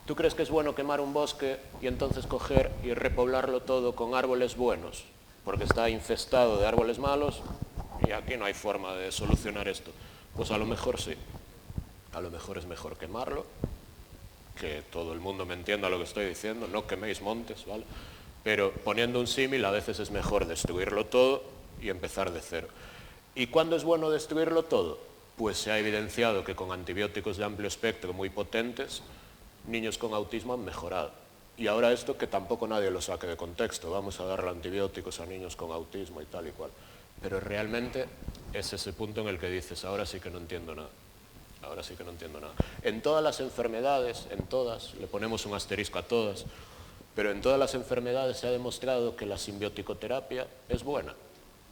¿Tú crees que es bueno quemar un bosque y entonces coger y repoblarlo todo con árboles buenos? Porque está infestado de árboles malos y aquí no hay forma de solucionar esto. Pues a lo mejor sí. A lo mejor es mejor quemarlo, que todo el mundo me entienda lo que estoy diciendo, no queméis montes, ¿vale? Pero poniendo un símil, a veces es mejor destruirlo todo y empezar de cero. ¿Y cuándo es bueno destruirlo todo? Pues se ha evidenciado que con antibióticos de amplio espectro muy potentes, niños con autismo han mejorado. Y ahora esto que tampoco nadie lo saque de contexto, vamos a darle antibióticos a niños con autismo y tal y cual. Pero realmente es ese punto en el que dices, ahora sí que no entiendo nada. Ahora sí que no entiendo nada. En todas las enfermedades, en todas, le ponemos un asterisco a todas, pero en todas las enfermedades se ha demostrado que la simbioticoterapia es buena,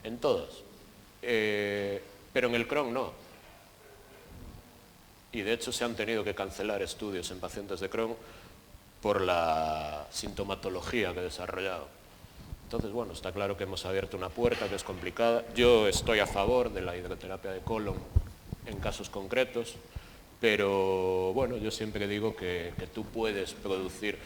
en todas. Pero en el Crohn no. Y de hecho se han tenido que cancelar estudios en pacientes de Crohn por la sintomatología que he desarrollado. Entonces, bueno, está claro que hemos abierto una puerta que es complicada. Yo estoy a favor de la hidroterapia de colon en casos concretos, pero bueno, yo siempre digo que tú puedes producir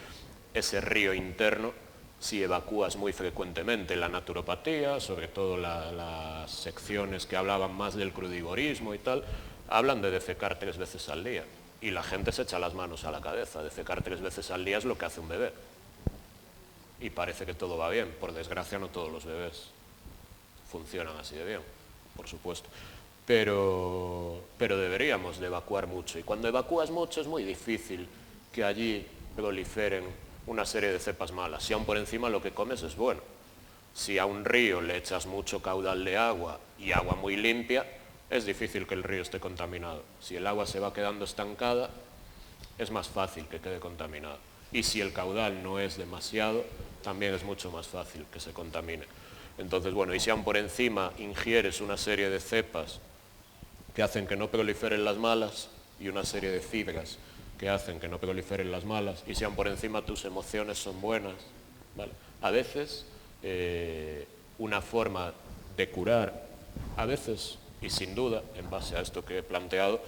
ese río interno si evacúas muy frecuentemente. La naturopatía, sobre todo las secciones que hablaban más del crudivorismo y tal, hablan de defecar 3 veces al día. Y la gente se echa las manos a la cabeza. Defecar 3 veces al día es lo que hace un bebé. Y parece que todo va bien. Por desgracia, no todos los bebés funcionan así de bien, por supuesto. Pero deberíamos de evacuar mucho. Y cuando evacúas mucho es muy difícil que allí proliferen una serie de cepas malas. Si aún por encima lo que comes es bueno. Si a un río le echas mucho caudal de agua y agua muy limpia, es difícil que el río esté contaminado. Si el agua se va quedando estancada, es más fácil que quede contaminado. Y si el caudal no es demasiado, también es mucho más fácil que se contamine. Entonces, bueno, y si aún por encima ingieres una serie de cepas que hacen que no proliferen las malas y una serie de fibras que hacen que no proliferen las malas, y si aún por encima tus emociones son buenas, ¿vale? A veces una forma de curar, a veces y sin duda, en base a esto que he planteado,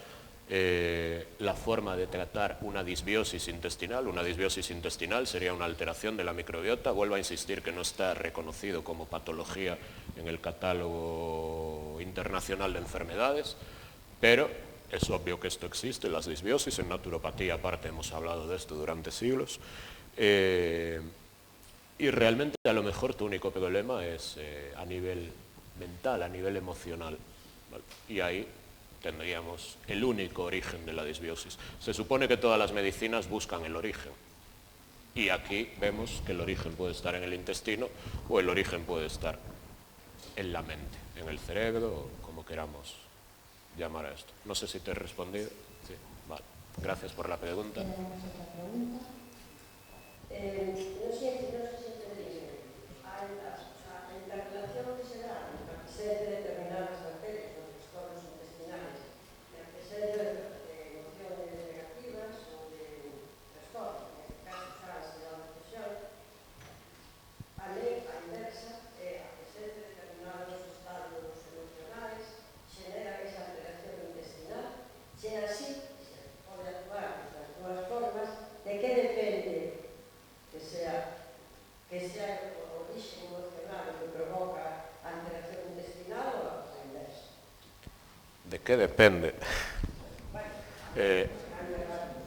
la forma de tratar una disbiosis intestinal sería una alteración de la microbiota. Vuelvo a insistir que no está reconocido como patología en el catálogo internacional de enfermedades, pero es obvio que esto existe, las disbiosis. En naturopatía aparte hemos hablado de esto durante siglos. Y realmente a lo mejor tu único problema es a nivel mental, a nivel emocional, ¿vale? Y ahí tendríamos el único origen de la disbiosis. Se supone que todas las medicinas buscan el origen. Y aquí vemos que el origen puede estar en el intestino o el origen puede estar en la mente, en el cerebro, o como queramos llamar a esto. No sé si te he respondido. Sí, vale. Gracias por la pregunta. Tenemos otra pregunta. No sé si entendí. La interpelación que se da en la que se de determinadas bacterias o trastornos intestinales, en que se de emociones negativas o de trastornos, en este caso xa se da una expresión, a lei, a inversa, é a que se de determinados estados emocionales xenera esa alteración intestinal, se así se pode actuar das dúas formas. De que depende que sea o origen emocional que provoca a alteración intestinal o a inversa? ¿De qué depende?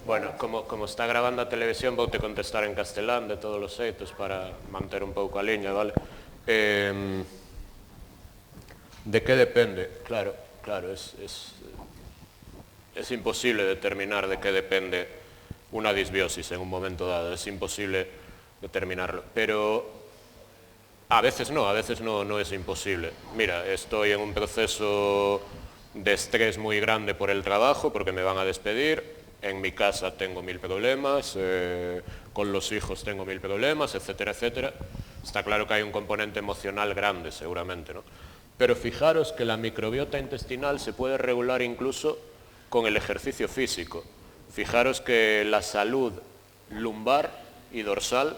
Bueno, como está grabando a televisión, vou te contestar en castelán de todos os xeitos para manter un pouco a liña, vale? De que depende? Claro, es imposible determinar de qué depende una disbiosis en un momento dado, es imposible determinarlo, pero a veces no es imposible. Mira, estoy en un proceso de estrés muy grande por el trabajo, porque me van a despedir, en mi casa tengo 1000 problemas, con los hijos tengo 1000 problemas, etcétera, etcétera. Está claro que hay un componente emocional grande, seguramente, ¿no? Pero fijaros que la microbiota intestinal se puede regular incluso con el ejercicio físico. Fijaros que la salud lumbar y dorsal,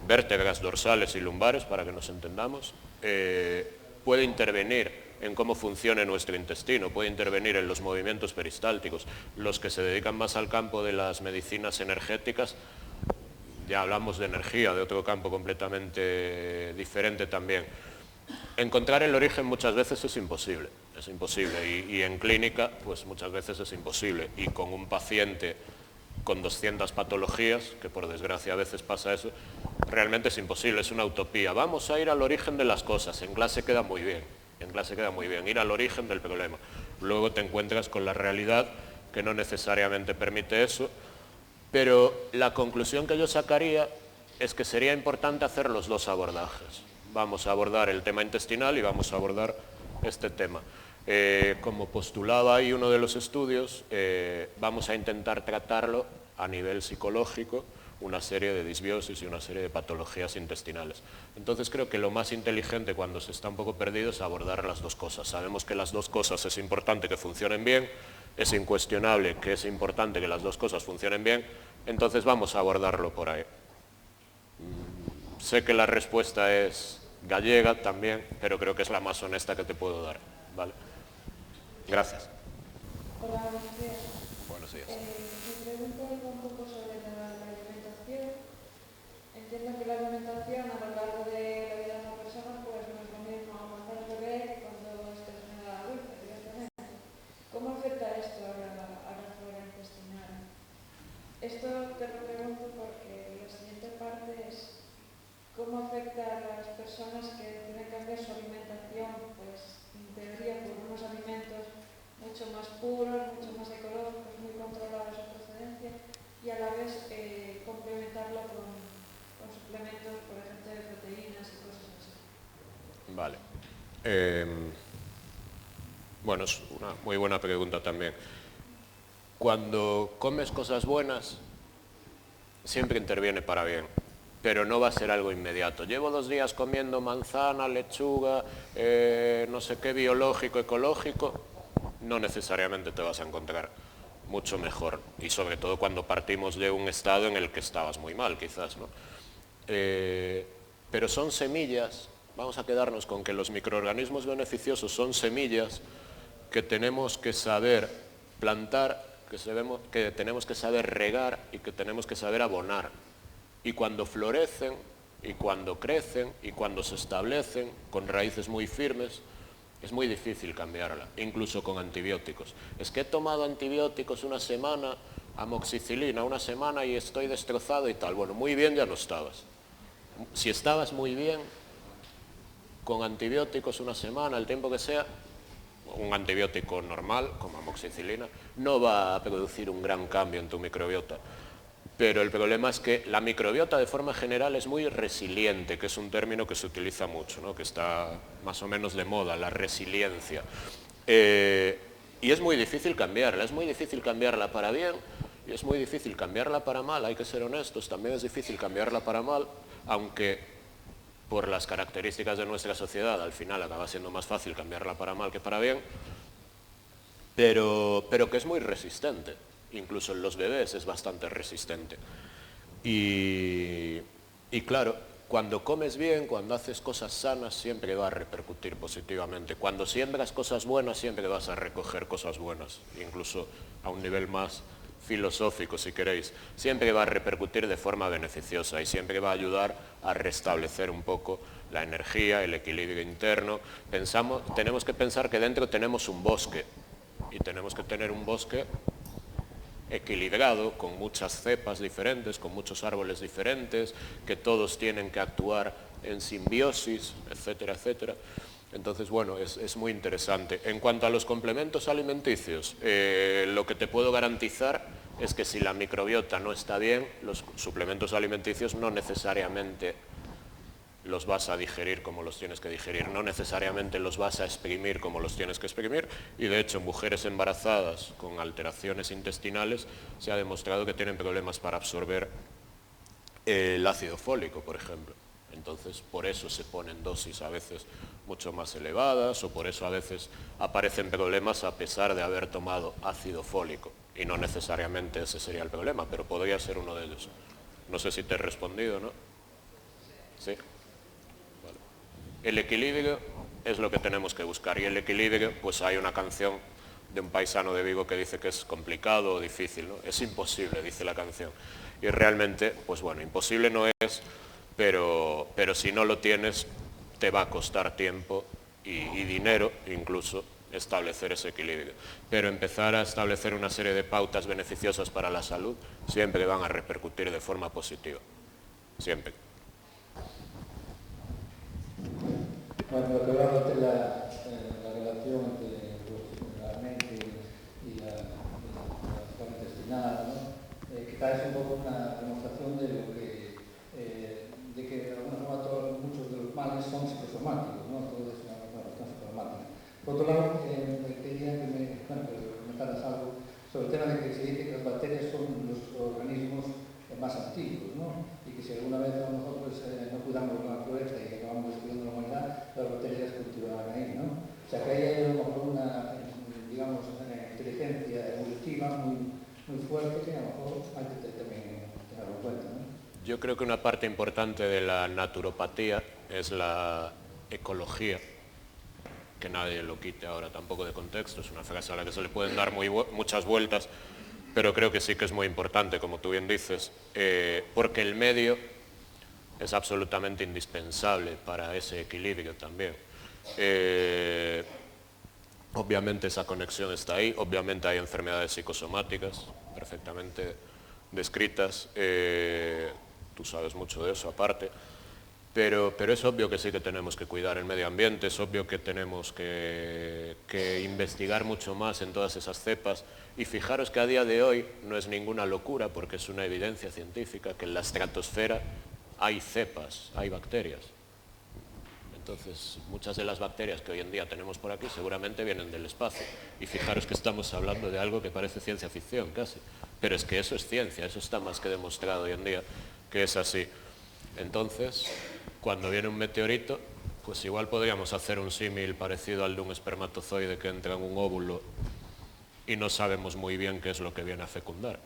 vértebras dorsales y lumbares, para que nos entendamos, puede intervenir en cómo funciona nuestro intestino, puede intervenir en los movimientos peristálticos. Los que se dedican más al campo de las medicinas energéticas, ya hablamos de energía, de otro campo completamente diferente también. Encontrar el origen muchas veces es imposible, y en clínica pues muchas veces es imposible, y con un paciente con 200 patologías, que por desgracia a veces pasa eso, realmente es imposible, es una utopía. Vamos a ir al origen de las cosas, en clase queda muy bien, ir al origen del problema. Luego te encuentras con la realidad que no necesariamente permite eso, pero la conclusión que yo sacaría es que sería importante hacer los dos abordajes. Vamos a abordar el tema intestinal y vamos a abordar este tema. Como postulaba ahí uno de los estudios, vamos a intentar tratarlo a nivel psicológico, una serie de disbiosis y una serie de patologías intestinales. Entonces creo que lo más inteligente cuando se está un poco perdido es abordar las dos cosas. Sabemos que las dos cosas es importante que funcionen bien, es incuestionable que es importante que las dos cosas funcionen bien, entonces vamos a abordarlo por ahí. Sé que la respuesta es gallega también, pero creo que es la más honesta que te puedo dar, ¿vale? Gracias. Hola, buenos días. Buenos días. Mi pregunta es un poco sobre la alimentación. Entiendo que la alimentación a lo largo de la vida de una persona pues no es lo mismo cuando es bebé que cuando estás en edad adulta, evidentemente. ¿Cómo afecta esto a la flora intestinal? Esto te lo pregunto porque la siguiente parte es cómo afecta a las personas que tienen que cambiar su alimentación, pues en teoría por unos alimentos mucho más puros, mucho más ecológicos, muy controlados su procedencia, y a la vez complementarlo con suplementos, por ejemplo, de proteínas y cosas así. Vale. Bueno, es una muy buena pregunta también. Cuando comes cosas buenas, siempre interviene para bien, pero no va a ser algo inmediato. Llevo 2 días comiendo manzana, lechuga, no sé qué, biológico, ecológico, no necesariamente te vas a encontrar mucho mejor, y sobre todo cuando partimos de un estado en el que estabas muy mal, quizás, ¿no? Pero son semillas, vamos a quedarnos con que los microorganismos beneficiosos son semillas que tenemos que saber plantar, que tenemos que saber regar y que tenemos que saber abonar. Y cuando florecen, y cuando crecen, y cuando se establecen con raíces muy firmes, es muy difícil cambiarla, incluso con antibióticos. Es que he tomado antibióticos una semana, amoxicilina una semana y estoy destrozado y tal. Bueno, muy bien ya no estabas. Si estabas muy bien, con antibióticos una semana, el tiempo que sea, un antibiótico normal, como amoxicilina, no va a producir un gran cambio en tu microbiota. Pero el problema es que la microbiota de forma general es muy resiliente, que es un término que se utiliza mucho, ¿no? Que está más o menos de moda, la resiliencia. Y es muy difícil cambiarla para bien y es muy difícil cambiarla para mal, hay que ser honestos, también es difícil cambiarla para mal, aunque por las características de nuestra sociedad al final acaba siendo más fácil cambiarla para mal que para bien, pero que es muy resistente. Incluso en los bebés es bastante resistente. Y claro, cuando comes bien, cuando haces cosas sanas, siempre va a repercutir positivamente. Cuando siembras cosas buenas, siempre vas a recoger cosas buenas, incluso a un nivel más filosófico, si queréis. Siempre va a repercutir de forma beneficiosa y siempre va a ayudar a restablecer un poco la energía, el equilibrio interno. Tenemos que pensar que dentro tenemos un bosque y tenemos que tener un bosque equilibrado, con muchas cepas diferentes, con muchos árboles diferentes, que todos tienen que actuar en simbiosis, etcétera, etcétera. Entonces, bueno, es muy interesante. En cuanto a los complementos alimenticios, lo que te puedo garantizar es que si la microbiota no está bien, los suplementos alimenticios no necesariamente los vas a digerir como los tienes que digerir, no necesariamente los vas a exprimir como los tienes que exprimir, y de hecho en mujeres embarazadas con alteraciones intestinales se ha demostrado que tienen problemas para absorber el ácido fólico, por ejemplo. Entonces, por eso se ponen dosis a veces mucho más elevadas, o por eso a veces aparecen problemas a pesar de haber tomado ácido fólico, y no necesariamente ese sería el problema, pero podría ser uno de ellos. No sé si te he respondido, ¿no? ¿Sí? El equilibrio es lo que tenemos que buscar, y el equilibrio, pues hay una canción de un paisano de Vigo que dice que es complicado o difícil, ¿no? Es imposible, dice la canción, y realmente, pues bueno, imposible no es, pero si no lo tienes, te va a costar tiempo y dinero incluso establecer ese equilibrio, pero empezar a establecer una serie de pautas beneficiosas para la salud siempre van a repercutir de forma positiva, siempre. Bueno, lo que hablamos de la relación entre la mente y la flora intestinal, ¿no? Quizás es un poco una demostración de lo que, de que de alguna forma muchos de los males son psicosomáticos, ¿no? Todo es una cuestión psicosomática. Por otro lado, me quería que me comentaras algo sobre el tema de que se dice que las bacterias son los organismos más antiguos, ¿no? Y que si alguna vez a lo mejor pues, no cuidamos de la naturaleza y acabamos destruyendo la humanidad, las bacterias continuarán ahí, ¿no? O sea que ahí hay a lo mejor una, digamos, inteligencia evolutiva muy fuerte que a lo mejor hay que también tenerlo en cuenta, ¿no? Yo creo que una parte importante de la naturopatía es la ecología, que nadie lo quite ahora tampoco de contexto, es una frase a la que se le pueden dar muchas vueltas, pero creo que sí que es muy importante, como tú bien dices, porque el medio es absolutamente indispensable para ese equilibrio también. Obviamente esa conexión está ahí, obviamente hay enfermedades psicosomáticas perfectamente descritas, tú sabes mucho de eso aparte, pero es obvio que sí que tenemos que cuidar el medio ambiente, es obvio que tenemos que investigar mucho más en todas esas cepas, y fijaros que a día de hoy no es ninguna locura porque es una evidencia científica que en la estratosfera hay cepas, hay bacterias. Entonces, muchas de las bacterias que hoy en día tenemos por aquí seguramente vienen del espacio. Y fijaros que estamos hablando de algo que parece ciencia ficción casi. Pero es que eso es ciencia, eso está más que demostrado hoy en día que es así. Entonces, cuando viene un meteorito, pues igual podríamos hacer un símil parecido al de un espermatozoide que entra en un óvulo y no sabemos muy bien qué es lo que viene a fecundar,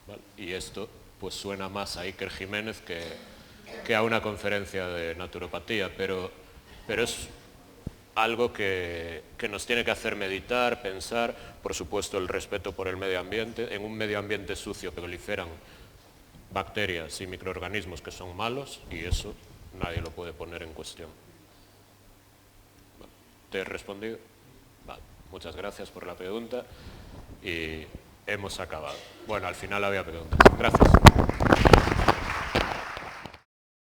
¿vale? Y esto pues suena más a Iker Jiménez que a una conferencia de naturopatía, pero es algo que nos tiene que hacer meditar, pensar, por supuesto el respeto por el medio ambiente. En un medio ambiente sucio proliferan bacterias y microorganismos que son malos y eso nadie lo puede poner en cuestión. ¿Te he respondido? Vale. Muchas gracias por la pregunta y hemos acabado. Bueno, al final había preguntas. Gracias.